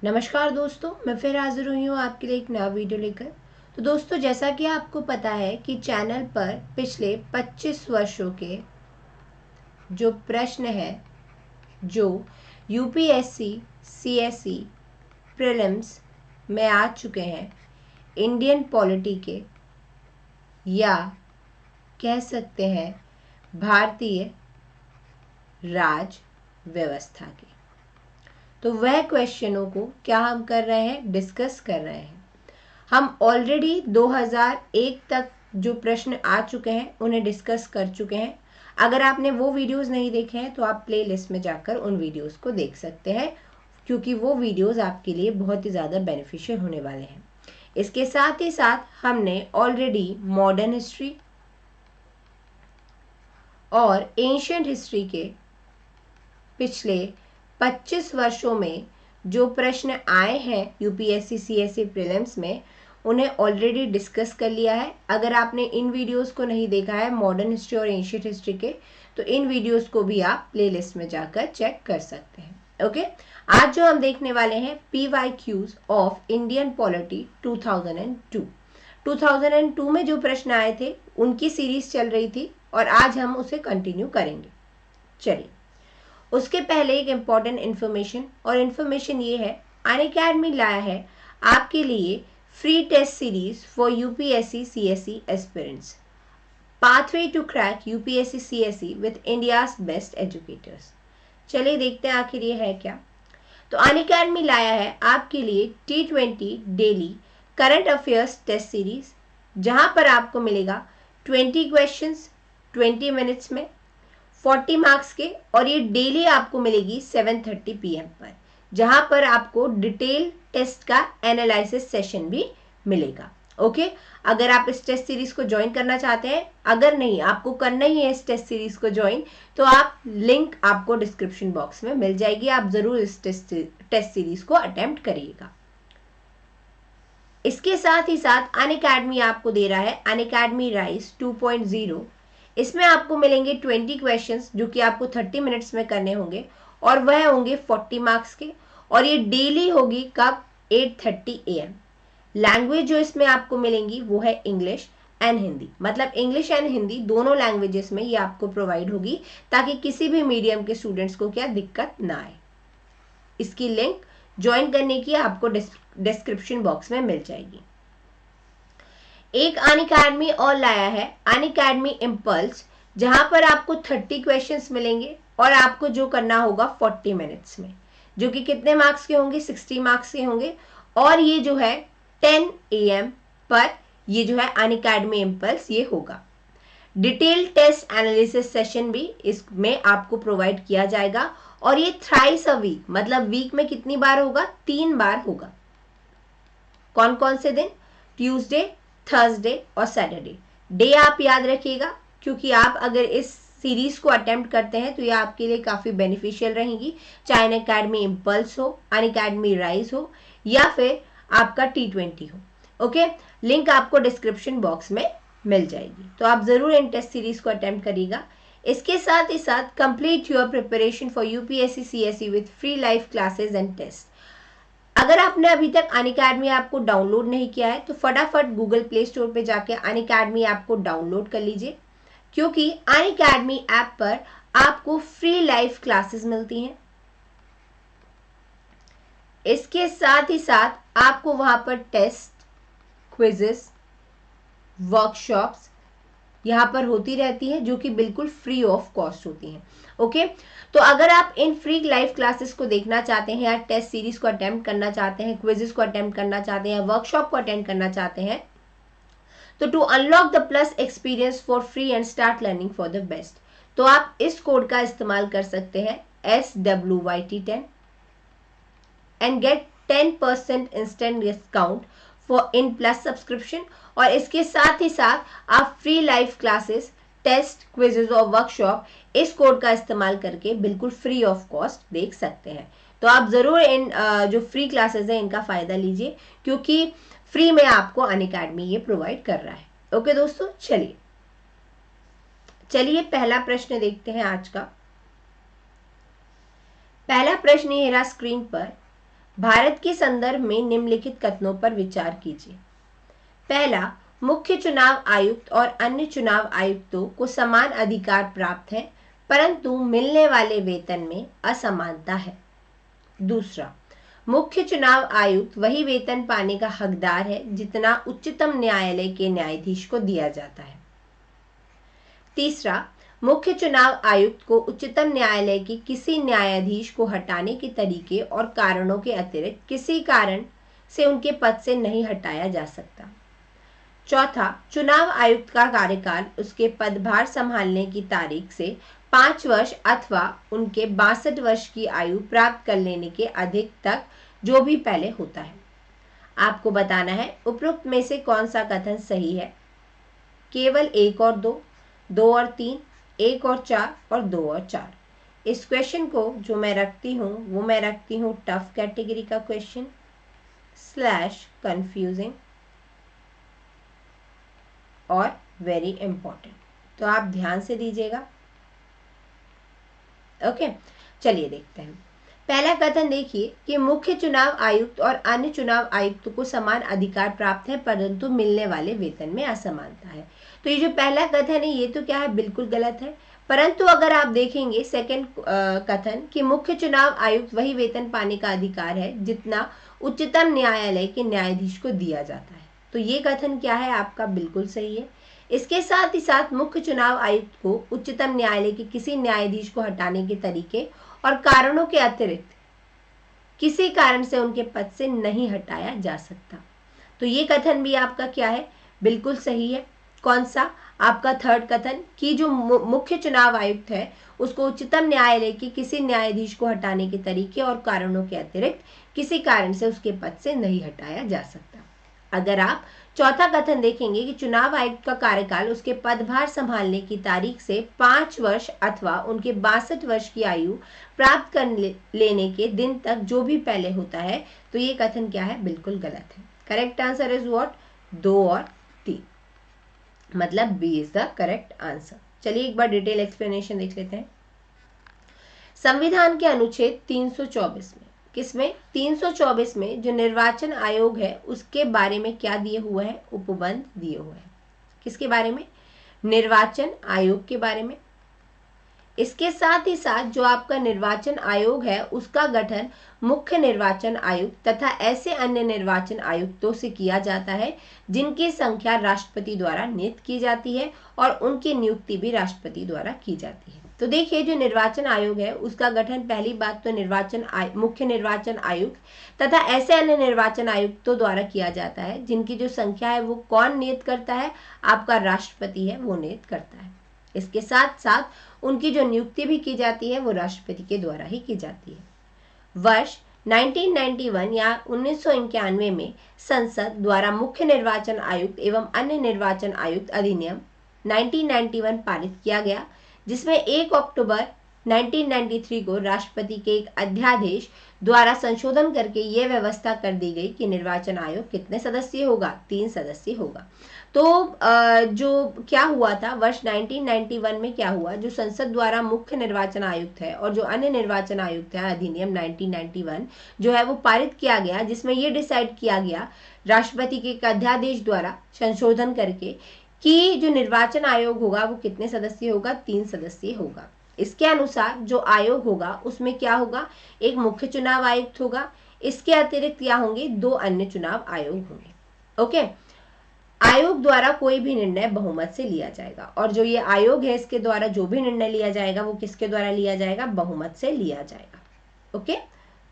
नमस्कार दोस्तों, मैं फिर हाजिर हुई हूँ आपके लिए एक नया वीडियो लेकर। तो दोस्तों, जैसा कि आपको पता है कि चैनल पर पिछले 25 वर्षों के जो प्रश्न हैं, जो यूपीएससी सीएसई प्रीलिम्स में आ चुके हैं, इंडियन पॉलिटी के या कह सकते हैं भारतीय राज व्यवस्था के, तो वह क्वेश्चनों को क्या हम कर रहे हैं, डिस्कस कर रहे हैं। हम ऑलरेडी 2001 तक जो प्रश्न आ चुके हैं उन्हें डिस्कस कर चुके हैं। अगर आपने वो वीडियोस नहीं देखे हैं तो आप प्लेलिस्ट में जाकर उन वीडियोस को देख सकते हैं, क्योंकि वो वीडियोस आपके लिए बहुत ही ज़्यादा बेनिफिशियल होने वाले हैं। इसके साथ ही साथ हमने ऑलरेडी मॉडर्न हिस्ट्री और एंशियंट हिस्ट्री के पिछले 25 वर्षों में जो प्रश्न आए हैं यूपीएससी सीएसई प्रीलिम्स में, उन्हें ऑलरेडी डिस्कस कर लिया है। अगर आपने इन वीडियोस को नहीं देखा है, मॉडर्न हिस्ट्री और एंशियंट हिस्ट्री के, तो इन वीडियोस को भी आप प्लेलिस्ट में जाकर चेक कर सकते हैं। ओके, आज जो हम देखने वाले हैं PYQs ऑफ इंडियन पॉलिटी 2002। 2002 में जो प्रश्न आए थे उनकी सीरीज चल रही थी और आज हम उसे कंटिन्यू करेंगे। चलिए, उसके पहले एक इम्पॉर्टेंट इन्फॉर्मेशन, और इन्फॉर्मेशन ये है, अनअकैडमी लाया है आपके लिए free test series for UPSC CSE aspirants, pathway to crack UPSC CSE with India's best educators. चलिए देखते हैं आखिर ये है क्या। तो अनअकैडमी लाया है आपके लिए T20 daily current affairs test series, जहां पर आपको मिलेगा 20 क्वेश्चंस 20 मिनट्स में 40 मार्क्स के, और ये डेली आपको मिलेगी 7:30 PM पर, जहां पर आपको डिटेल टेस्ट का एनालिसिस सेशन भी मिलेगा। ओके, अगर आप इस टेस्ट सीरीज को ज्वाइन करना चाहते हैं, अगर नहीं आपको करना ही है इस टेस्ट सीरीज को ज्वाइन, तो आप लिंक आपको डिस्क्रिप्शन बॉक्स में मिल जाएगी। आप जरूर इस टेस्ट सीरीज को अटेम्प्ट करिएगा। इसके साथ ही साथ अनअकैडमी आपको दे रहा है अनअकैडमी राइज 2.0। इसमें आपको मिलेंगे 20 क्वेश्चंस, जो कि आपको 30 मिनट्स में करने होंगे, और वह होंगे 40 मार्क्स के, और ये डेली होगी कब, 8:30 AM। लैंग्वेज जो इसमें आपको मिलेंगी वो है इंग्लिश एंड हिंदी, मतलब इंग्लिश एंड हिंदी दोनों लैंग्वेजेस में ये आपको प्रोवाइड होगी, ताकि किसी भी मीडियम के स्टूडेंट्स को क्या दिक्कत ना आए। इसकी लिंक ज्वाइन करने की आपको डिस्क्रिप्शन बॉक्स में मिल जाएगी। एक अनअकैडमी और लाया है अनअकैडमी इम्पल्स, जहां पर आपको 30 क्वेश्चंस मिलेंगे और आपको जो करना होगा 40 मिनट्स में, जो कि कितने मार्क्स के होंगे, 60 मार्क्स के होंगे, और ये जो है 10 AM पर ये जो है अनअकैडमी इम्पल्स ये होगा। डिटेल टेस्ट एनालिसिस सेशन भी इसमें आपको प्रोवाइड किया जाएगा, और ये थ्राइस अ वीक, मतलब वीक में कितनी बार होगा, 3 बार होगा। कौन कौन से दिन, ट्यूसडे, थर्सडे और सैटरडे। डे आप याद रखिएगा, क्योंकि आप अगर इस सीरीज को अटेम्प्ट करते हैं तो ये आपके लिए काफी बेनिफिशियल रहेंगी, चाहे अनअकैडमी इम्पल्स हो, अनअकैडमी राइज हो, या फिर आपका T20 हो। ओके, लिंक आपको डिस्क्रिप्शन बॉक्स में मिल जाएगी, तो आप जरूर इन टेस्ट सीरीज को अटेम्प्ट करिएगा। इसके साथ ही साथ complete your preparation for UPSC CSE with free live classes and test. अगर आपने अभी तक अनअकैडमी ऐप को डाउनलोड नहीं किया है, तो फटाफट गूगल प्ले स्टोर पे जाके अनअकैडमी ऐप को डाउनलोड कर लीजिए, क्योंकि अनअकैडमी ऐप पर आपको फ्री लाइव क्लासेस मिलती हैं। इसके साथ ही साथ आपको वहां पर टेस्ट, क्विजेस, वर्कशॉप्स यहाँ पर होती रहती है, जो कि बिल्कुल फ्री ऑफ कॉस्ट होती हैं। ओके, तो अगर आप इन फ्री लाइव क्लासेस को देखना चाहते हैं, या टेस्ट सीरीज को अटेम्प्ट करना चाहते हैं, क्विजेस को अटेम्प्ट करना चाहते हैं, वर्कशॉप को अटेंड करना चाहते हैं, तो to unlock the plus experience for free and start learning for the best, तो आप इस कोड का इस्तेमाल कर सकते हैं SWYT10 and get 10% instant discount for in plus subscription. और इसके साथ ही साथ आप free live classes, test, quizzes और वर्कशॉप इस कोड का इस्तेमाल करके बिल्कुल फ्री ऑफ कॉस्ट देख सकते हैं। तो आप जरूर इन जो फ्री क्लासेस हैं इनका फायदा लीजिए, क्योंकि फ्री में आपको अनअकैडमी ये प्रोवाइड कर रहा है। ओके दोस्तों, चलिए पहला प्रश्न देखते हैं आज का। पहला प्रश्न ये रहा स्क्रीन पर, भारत के संदर्भ में निम्नलिखित कथनों पर विचार कीजिए। पहला, मुख्य चुनाव आयुक्त और अन्य चुनाव आयुक्तों को समान अधिकार प्राप्त है, परंतु मिलने वाले वेतन में असमानता है। दूसरा, मुख्य चुनाव आयुक्त वही वेतन पाने का हकदार है जितना उच्चतम न्यायालय के न्यायाधीश को दिया जाता है। तीसरा, मुख्य चुनाव आयुक्त को उच्चतम न्यायालय के किसी न्यायाधीश को हटाने के तरीके और कारणों के अतिरिक्त किसी कारण से उनके पद से नहीं हटाया जा सकता। चौथा, चुनाव आयुक्त का कार्यकाल उसके पदभार संभालने की तारीख से 5 वर्ष अथवा उनके 62 वर्ष की आयु प्राप्त कर लेने के अधिक तक जो भी पहले होता है। आपको बताना है उपरोक्त में से कौन सा कथन सही है। केवल 1 और 2, 2 और 3, 1 और 4 और 2 और 4। इस क्वेश्चन को जो मैं रखती हूँ वो मैं रखती हूँ टफ कैटेगरी का क्वेश्चन / कंफ्यूजिंग और वेरी इंपॉर्टेंट। तो आप ध्यान से दीजिएगा। ओके, चलिए देखते हैं। पहला कथन देखिए कि मुख्य चुनाव आयुक्त और अन्य चुनाव आयुक्त को समान अधिकार प्राप्त है, परंतु मिलने वाले वेतन में असमानता है। तो ये जो पहला कथन है ये तो क्या है, बिल्कुल गलत है। परंतु अगर आप देखेंगे सेकंड कथन कि मुख्य चुनाव आयुक्त वही वेतन पाने का अधिकार है जितना उच्चतम न्यायालय के न्यायाधीश को दिया जाता है, तो ये कथन क्या है आपका, बिल्कुल सही है। इसके साथ ही साथ मुख्य चुनाव आयुक्त को उच्चतम न्यायालय के किसी न्यायाधीश को हटाने के तरीके और कारणों के अतिरिक्त किसी कारण से उनके पद से नहीं हटाया जा सकता। तो ये कथन भी आपका क्या है, बिल्कुल सही है। कौन सा, आपका थर्ड कथन कि जो मुख्य चुनाव आयुक्त है उसको उच्चतम न्यायालय के किसी न्यायाधीश को हटाने के तरीके और कारणों के अतिरिक्त किसी कारण से उसके पद से नहीं हटाया जा सकता। अगर आप चौथा कथन देखेंगे कि चुनाव आयुक्त का कार्यकाल उसके पदभार संभालने की तारीख से 5 वर्ष अथवा उनके 62 वर्ष की आयु प्राप्त कर लेने के दिन तक जो भी पहले होता है, तो ये कथन क्या है, बिल्कुल गलत है। करेक्ट आंसर इज व्हाट, 2 और 3, मतलब B is the correct answer. चलिए एक बार डिटेल एक्सप्लेनेशन देख लेते हैं। संविधान के अनुच्छेद 324 में, किसमें, 324 में जो निर्वाचन आयोग है उसके बारे में क्या दिए हुए हैं, उपबंध दिए हुए हैं। किसके बारे में, निर्वाचन आयोग के बारे में। इसके साथ ही साथ जो आपका निर्वाचन आयोग है उसका गठन मुख्य निर्वाचन आयुक्त तथा ऐसे अन्य निर्वाचन आयुक्तों से किया जाता है जिनकी संख्या राष्ट्रपति द्वारा नियुक्त की जाती है और उनकी नियुक्ति भी राष्ट्रपति द्वारा की जाती है। तो देखिए जो निर्वाचन आयोग है उसका गठन, पहली बात तो मुख्य निर्वाचन आयुक्त तथा ऐसे अन्य निर्वाचन आयुक्तों द्वारा किया जाता है जिनकी जो संख्या है वो कौन नियुक्त करता है, आपका राष्ट्रपति है वो नियुक्त करता है। इसके साथ साथ उनकी जो नियुक्ति भी की जाती है वो राष्ट्रपति के द्वारा ही की जाती है। वर्ष 1991 या 1991 में संसद द्वारा मुख्य निर्वाचन आयुक्त एवं अन्य निर्वाचन आयुक्त अधिनियम 1991 पारित किया गया, जिसमें 1 अक्टूबर 1993 को राष्ट्रपति के एक अध्यादेश द्वारा संशोधन करके ये व्यवस्था कर दी गई कि निर्वाचन आयोग कितने सदस्य होगा, 3 सदस्य होगा। तो जो क्या हुआ था वर्ष 1991 में क्या हुआ, जो संसद द्वारा मुख्य निर्वाचन आयुक्त है और जो अन्य निर्वाचन आयुक्त है अधिनियम 1991 जो है वो पारित किया गया, जिसमें ये डिसाइड किया गया राष्ट्रपति के एक अध्यादेश द्वारा संशोधन करके कि जो निर्वाचन आयोग होगा वो कितने सदस्य होगा, 3 सदस्य होगा। इसके अनुसार जो आयोग होगा उसमें क्या होगा, एक मुख्य चुनाव आयुक्त होगा, इसके अतिरिक्त क्या होंगे, 2 अन्य चुनाव आयोग होंगे। ओके, आयोग द्वारा कोई भी निर्णय बहुमत से लिया जाएगा और जो ये आयोग है इसके द्वारा जो भी निर्णय लिया जाएगा वो किसके द्वारा लिया जाएगा, बहुमत से लिया जाएगा। ओके,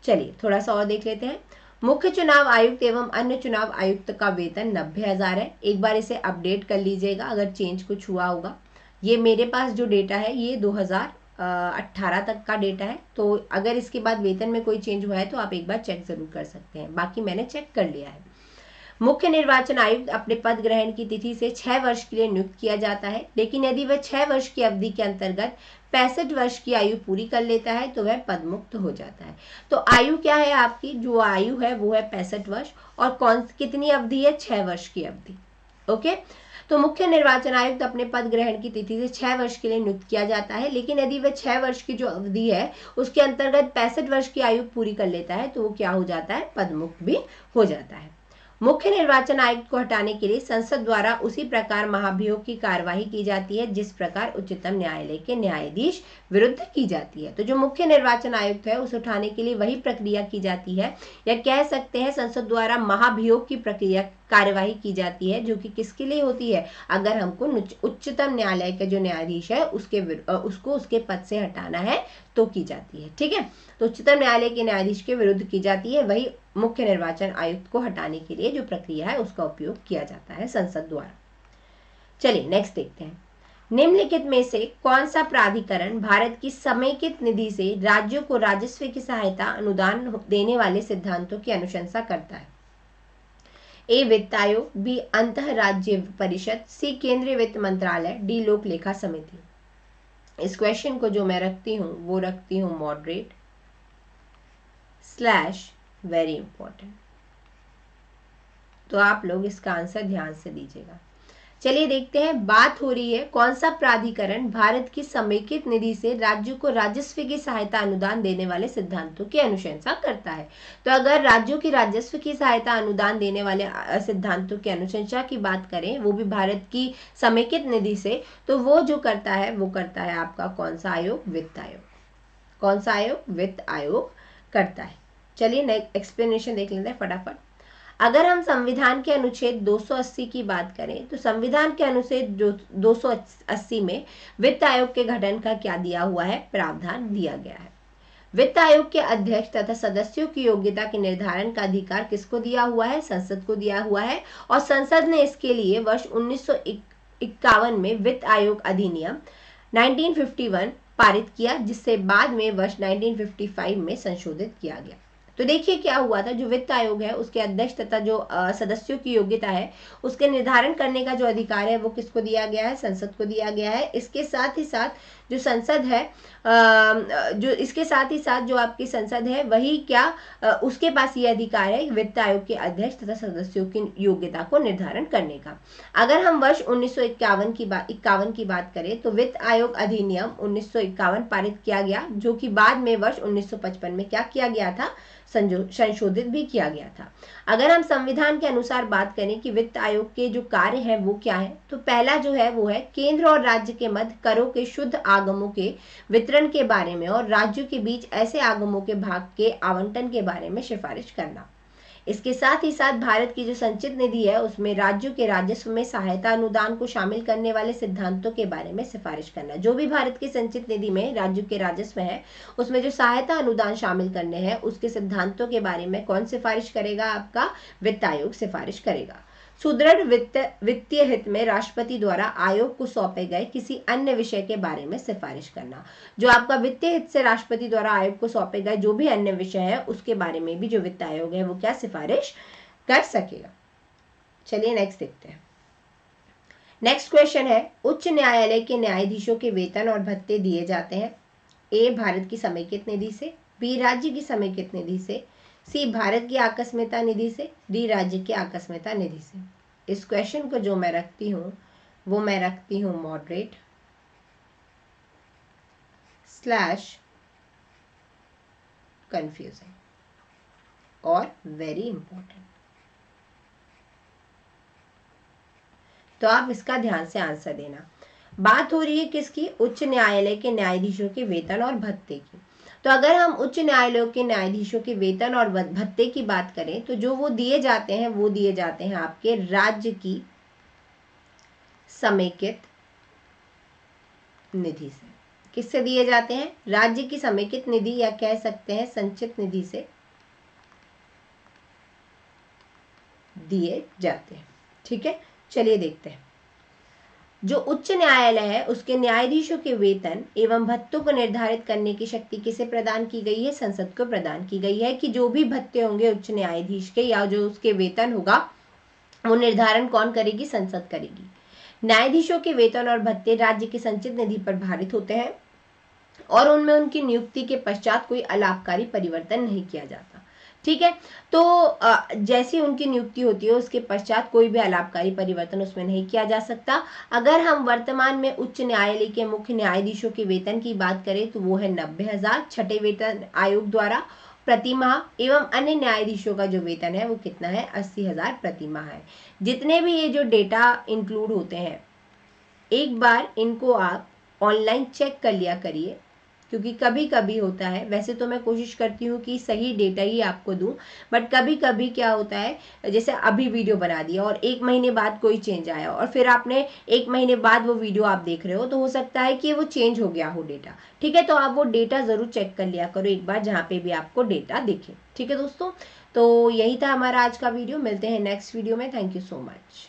चलिए थोड़ा सा और देख लेते हैं। मुख्य चुनाव आयुक्त एवं अन्य चुनाव आयुक्त का वेतन 90,000 है। एक बार इसे अपडेट कर लीजिएगा अगर चेंज कुछ हुआ होगा। ये मेरे पास जो डेटा है ये 2018 तक का डेटा है, तो अगर इसके बाद वेतन में कोई चेंज हुआ है तो आप एक बार चेक जरूर कर सकते हैं, बाकी मैंने चेक कर लिया है। मुख्य निर्वाचन आयुक्त अपने पद ग्रहण की तिथि से 6 वर्ष के लिए नियुक्त किया जाता है, लेकिन यदि वह 6 वर्ष की अवधि के अंतर्गत 65 वर्ष की आयु पूरी कर लेता है तो वह पद मुक्त हो जाता है। तो आयु क्या है आपकी, जो आयु है वो है 65 वर्ष और कितनी अवधि है, 6 वर्ष की अवधि। ओके, तो मुख्य निर्वाचन आयुक्त अपने पद ग्रहण की तिथि से 6 वर्ष के लिए नियुक्त किया जाता है, लेकिन यदि वह 6 वर्ष की जो अवधि है उसके अंतर्गत 65 वर्ष की आयु पूरी कर लेता है तो वो क्या हो जाता है, पदमुक्त भी हो जाता है। मुख्य निर्वाचन आयुक्त को हटाने के लिए संसद द्वारा उसी प्रकार महाभियोग की कार्यवाही की जाती है जिस प्रकार उच्चतम न्यायालय के न्यायाधीश विरुद्ध की जाती है। तो जो मुख्य निर्वाचन आयुक्त है उसे उठाने के लिए वही प्रक्रिया की जाती है, या कह सकते हैं संसद द्वारा महाभियोग की प्रक्रिया कार्यवाही की जाती है, जो कि किसके लिए होती है, अगर हमको उच्चतम न्यायालय के जो न्यायाधीश है उसको उसके पद से हटाना है तो की जाती है। ठीक है, तो उच्चतम न्यायालय के न्यायाधीश के विरुद्ध की जाती है, वही मुख्य निर्वाचन आयुक्त को हटाने के लिए जो प्रक्रिया है उसका उपयोग किया जाता है संसद द्वारा। चलिए नेक्स्ट देखते हैं, निम्नलिखित में से कौन सा प्राधिकरण भारत की समेकित निधि से राज्यों को राजस्व की सहायता अनुदान देने वाले सिद्धांतों की अनुशंसा करता है? ए वित्त आयोग, बी अंतः राज्य परिषद, सी केंद्रीय वित्त मंत्रालय, डी लोक लेखा समिति। इस क्वेश्चन को जो मैं रखती हूँ वो रखती हूँ मॉडरेट / वेरी इंपॉर्टेंट, तो आप लोग इसका आंसर ध्यान से दीजिएगा। चलिए देखते हैं, बात हो रही है कौन सा प्राधिकरण भारत की समेकित निधि से राज्यों को राजस्व की सहायता अनुदान देने वाले सिद्धांतों की अनुशंसा करता है। तो अगर राज्यों की राजस्व की सहायता अनुदान देने वाले सिद्धांतों की अनुशंसा की बात करें, वो भी भारत की समेकित निधि से, तो वो जो करता है वो करता है आपका कौन सा आयोग, वित्त आयोग। कौन सा आयोग, वित्त आयोग करता है। चलिए नेक्स्ट एक्सप्लेनेशन देख लेते हैं फटाफट। अगर हम संविधान के अनुच्छेद 280 की बात करें तो संविधान के अनुच्छेद 280 में वित्त आयोग के गठन का क्या दिया हुआ है, प्रावधान दिया गया है। वित्त आयोग के अध्यक्ष तथा सदस्यों की योग्यता के निर्धारण का अधिकार किसको दिया हुआ है, संसद को दिया हुआ है, और संसद ने इसके लिए वर्ष 1951 में वित्त आयोग अधिनियम 1951 पारित किया, जिससे बाद में वर्ष 1955 में संशोधित किया गया। तो देखिए क्या हुआ था, जो वित्त आयोग है उसके अध्यक्ष तथा जो सदस्यों की योग्यता है उसके निर्धारण करने का जो अधिकार है वो किसको दिया गया है, संसद को दिया गया है। इसके साथ ही साथ जो संसद है जो आपकी संसद है वही क्या उसके पास ये अधिकार है वित्त आयोग के अध्यक्ष तथा सदस्यों की योग्यता को निर्धारण करने का। अगर हम वर्ष 1951 की बात करें तो वित्त आयोग अधिनियम 1951 पारित किया गया, जो कि बाद में वर्ष 1955 में क्या किया गया था, संशोधित भी किया गया था। अगर हम संविधान के अनुसार बात करें कि वित्त आयोग के जो कार्य हैं वो क्या है, तो पहला जो है वो है केंद्र और राज्य के मध्य करों के शुद्ध आगमों के वितरण के बारे में और राज्यों के बीच ऐसे आगमों के भाग के आवंटन के बारे में सिफारिश करना। इसके साथ ही साथ भारत की जो संचित निधि है उसमें राज्यों के राजस्व में सहायता अनुदान को शामिल करने वाले सिद्धांतों के बारे में सिफारिश करना। जो भी भारत की संचित निधि में राज्यों के राजस्व है उसमें जो सहायता अनुदान शामिल करने हैं उसके सिद्धांतों के बारे में कौन सिफारिश करेगा, आपका वित्त आयोग सिफारिश करेगा। सुदृढ़ वित्तीय हित में राष्ट्रपति द्वारा आयोग को सौंपे गए किसी अन्य विषय के बारे में सिफारिश करना। जो आपका वित्तीय हित से राष्ट्रपति द्वारा आयोग को सौंपे गए जो भी अन्य विषय है उसके बारे में भी जो वित्त आयोग है वो क्या सिफारिश कर सकेगा। चलिए नेक्स्ट देखते हैं। नेक्स्ट क्वेश्चन है, उच्च न्यायालय के न्यायाधीशों के वेतन और भत्ते दिए जाते हैं ए भारत की समेकित निधि से, बी राज्य की समेकित निधि से, सी भारत की आकस्मिकता निधि से, डी राज्य की आकस्मिकता निधि से। इस क्वेश्चन को जो मैं रखती हूँ वो मैं रखती हूँ मॉडरेट / कंफ्यूजिंग और वेरी इंपॉर्टेंट। तो आप इसका ध्यान से आंसर देना। बात हो रही है किसकी, उच्च न्यायालय के न्यायाधीशों के वेतन और भत्ते की। तो अगर हम उच्च न्यायालयों के न्यायाधीशों के वेतन और भत्ते की बात करें तो जो वो दिए जाते हैं आपके राज्य की समेकित निधि से। किससे दिए जाते हैं, राज्य की समेकित निधि या कह सकते हैं संचित निधि से दिए जाते हैं। ठीक है, चलिए देखते हैं। जो उच्च न्यायालय है उसके न्यायाधीशों के वेतन एवं भत्तों को निर्धारित करने की शक्ति किसे प्रदान की गई है, संसद को प्रदान की गई है। कि जो भी भत्ते होंगे उच्च न्यायाधीश के या जो उसके वेतन होगा वो निर्धारण कौन करेगी, संसद करेगी। न्यायाधीशों के वेतन और भत्ते राज्य की संचित निधि पर भारित होते हैं और उनमें उनकी नियुक्ति के पश्चात कोई अलाभकारी परिवर्तन नहीं किया जाता। ठीक है। तो जैसी उनकी नियुक्ति होती है उसके पश्चात कोई भी अलाभकारी परिवर्तन उसमें नहीं किया जा सकता। अगर हम वर्तमान में उच्च न्यायालय के मुख्य न्यायाधीशों के वेतन की बात करें तो वो है 90,000 छठे वेतन आयोग द्वारा प्रति माह, एवं अन्य न्यायाधीशों का जो वेतन है वो कितना है, 80,000 प्रति माह है। जितने भी ये जो डेटा इंक्लूड होते हैं, एक बार इनको आप ऑनलाइन चेक कर लिया करिए, क्योंकि कभी कभी होता है, वैसे तो मैं कोशिश करती हूँ कि सही डेटा ही आपको दूं, बट कभी कभी क्या होता है, जैसे अभी वीडियो बना दिया और 1 महीने बाद कोई चेंज आया और फिर आपने 1 महीने बाद वो वीडियो आप देख रहे हो, तो हो सकता है कि वो चेंज हो गया हो डेटा। ठीक है, तो आप वो डेटा ज़रूर चेक कर लिया करो एक बार, जहाँ पे भी आपको डेटा दिखे। ठीक है दोस्तों, तो यही था हमारा आज का वीडियो। मिलते हैं नेक्स्ट वीडियो में। Thank you so much.